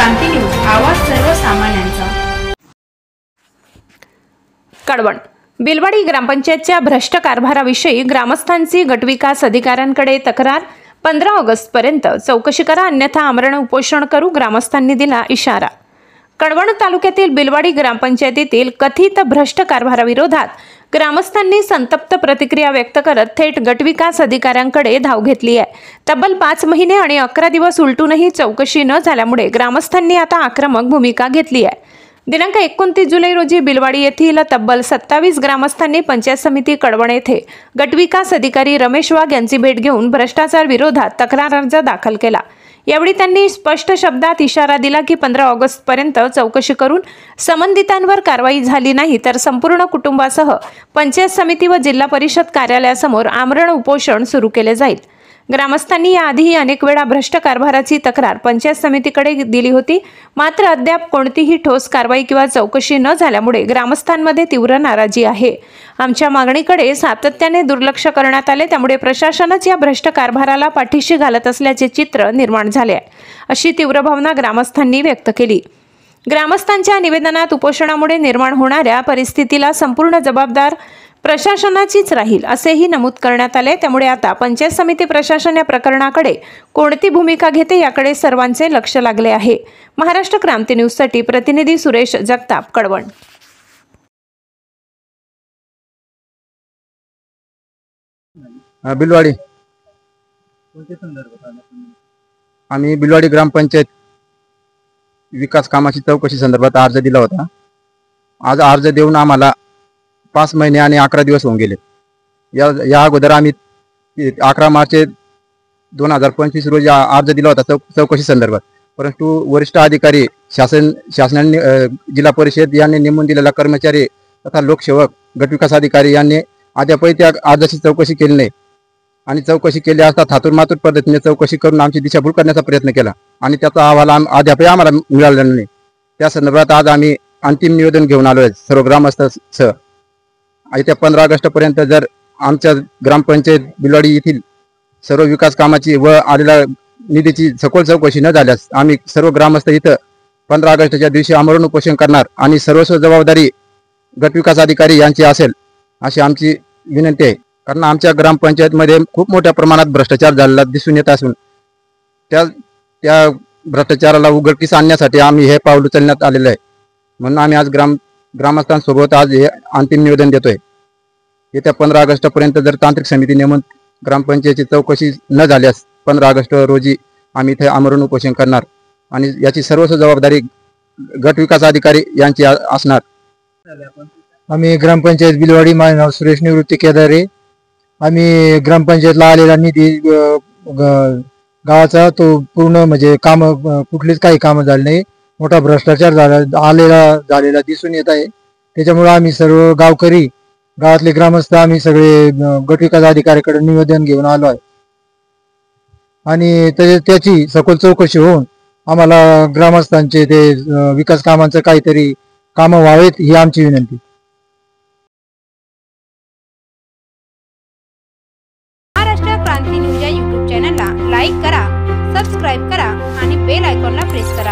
क्रांती news, आवाज सर्वसामान्यांचा। कडवण बिलवाडी ग्रामपंचायतच्या भ्रष्ट कारभाराविषयी ग्रामस्थांची गटविकास अधिकाऱ्यांकडे तक्रार। 15 ऑगस्ट पर्यंत चौकशी करा, अन्यथा आमरण उपोषण करू, ग्रामस्थांनी दिला इशारा। कडवण तालुक्यातील बिलवाडी ग्रामपंचायतीतील कथित भ्रष्ट कारभाराविरोधात ग्रामस्थांनी संतप्त प्रतिक्रिया व्यक्त करत थेट गटविकास अधिकाऱ्यांकडे धाव घेतली आहे। तब्बल 5 महिने आणि 11 दिवस उलटूनही चौकशी न झाल्यामुळे ग्रामस्थांनी आता आक्रमक भूमिका घेतली आहे। दिनांक 29 जुलै रोजी बिलवाडी येथील तब्बल 27 ग्रामस्थांनी पंचायत समिती कडवण येथे गटविकास अधिकारी रमेश वाघ यांची भेट घेऊन भ्रष्टाचार विरोधात तक्रार अर्ज दाखल केला। यावेळी त्यांनी स्पष्ट शब्दात इशारा दिला की 15 ऑगस्ट पर्यंत चौकशी करून संबंधितांवर कारवाई झाली नाही तर संपूर्ण कुटुंबासह पंचायत समिती व जिल्हा परिषद कार्यालयासमोर आमरण उपोषण सुरू केले जाईल। ग्रामस्थांनी याआधीही अनेक वेळा भ्रष्ट कारभाराची तक्रार पंचायत समितीकडे दिली होती, मात्र अद्याप कोणतीही ठोस कारवाई किंवा चौकशी न झाल्यामुळे ग्रामस्थांमध्ये तीव्र नाराजी आहे। आमच्या मागणीकडे सातत्याने दुर्लक्ष करण्यात आले, त्यामुळे प्रशासनच या भ्रष्ट कारभाराला पाठीशी घालत असल्याचे चित्र निर्माण झाले आहे, अशी तीव्र भावना ग्रामस्थांनी व्यक्त केली। ग्रामस्थांच्या निवेदनात उपोषणामुळे निर्माण होणाऱ्या परिस्थितीला संपूर्ण जबाबदार प्रशासनाचीच राहील असेही नमूद करण्यात आले। त्यामुळे आता पंचायत समिती प्रशासन या प्रकरणाकडे कोणती भूमिका घेते याकडे सर्वांचे लक्ष लागले आहे। महाराष्ट्र क्रांती न्यूज साठी प्रतिनिधी सुरेश जगताप, कडवण। बिलवाडी आम्ही बिलवाडी ग्रामपंचायत विकास कामाची चौकशी संदर्भात अर्ज दिला होता। आज अर्ज देऊन आम्हाला 5 महिने आणि 11 दिवस होऊन गेले। या अगोदर आम्ही 11 मार्च 2025 रोजी अर्ज दिला होता चौकशी संदर्भात, परंतु वरिष्ठ अधिकारी शासनाने जिल्हा परिषद यांनी नेमून दिलेला कर्मचारी तथा लोकसेवक गटविकास अधिकारी यांनी अद्यापही त्या अर्जाची चौकशी केली नाही आणि चौकशी केली असता थातूरमातूर पद्धतीने चौकशी करून आमची दिशाभूल करण्याचा प्रयत्न केला आणि त्याचा अहवाल अद्यापही आम्हाला मिळालेला नाही। त्या संदर्भात आज आम्ही अंतिम निवेदन घेऊन आलो आहे सर्व ग्रामस्थांसह। येत्या 15 ऑगस्ट पर्यंत जर आमच्या ग्रामपंचायत बिलवाडी येथील सर्व विकास कामाची व आलेल्या निधीची सखोल चौकशी न झाल्यास आम्ही सर्व ग्रामस्थ इथं 15 ऑगस्टच्या दिवशी आमरण उपोषण करणार आणि सर्वस्व जबाबदारी गटविकास अधिकारी यांची असेल अशी आमची विनंती आहे। कारण आमच्या ग्रामपंचायतमध्ये खूप मोठ्या प्रमाणात भ्रष्टाचार झालेला दिसून येत असून त्या भ्रष्टाचाराला उघडकीस आणण्यासाठी आम्ही हे पाऊल उचलण्यात आलेलं आहे। म्हणून आम्ही आज ग्रामस्थांसोबत आज हे अंतिम निवेदन देतोय। येत्या 15 ऑगस्ट पर्यंत जर तांत्रिक समिती नेमून ग्रामपंचायतीची चौकशी न झाल्यास 15 ऑगस्ट रोजी आम्ही इथे आमरण उपोषण करणार आणि याची सर्वस्व जबाबदारी गटविकास अधिकारी यांची असणार। आम्ही ग्रामपंचायत बिलवाडी, माझे नाव सुरेश निवृत्ती केदारे। आम्ही ग्रामपंचायतला आलेला निधी गावाचा तो पूर्ण म्हणजे काम कुठलीच काही कामं झाली नाही, मोठा भ्रष्टाचार झालेला दिसून येत आहे। त्याच्यामुळे आम्ही सर्व गावकरी, गावातले ग्रामस्थ आम्ही सगळे गटविकास अधिकाऱ्याकडे निवेदन घेऊन आलो आहे आणि त्याची सखोल चौकशी होऊन आम्हाला ग्रामस्थांचे ते विकास कामांचं काहीतरी कामं व्हावेत ही आमची विनंती। महाराष्ट्र क्रांती न्यूज या YouTube चॅनलला लाईक करा, सबस्क्राईब करा आणि बेल आयकॉनला प्रेस करा।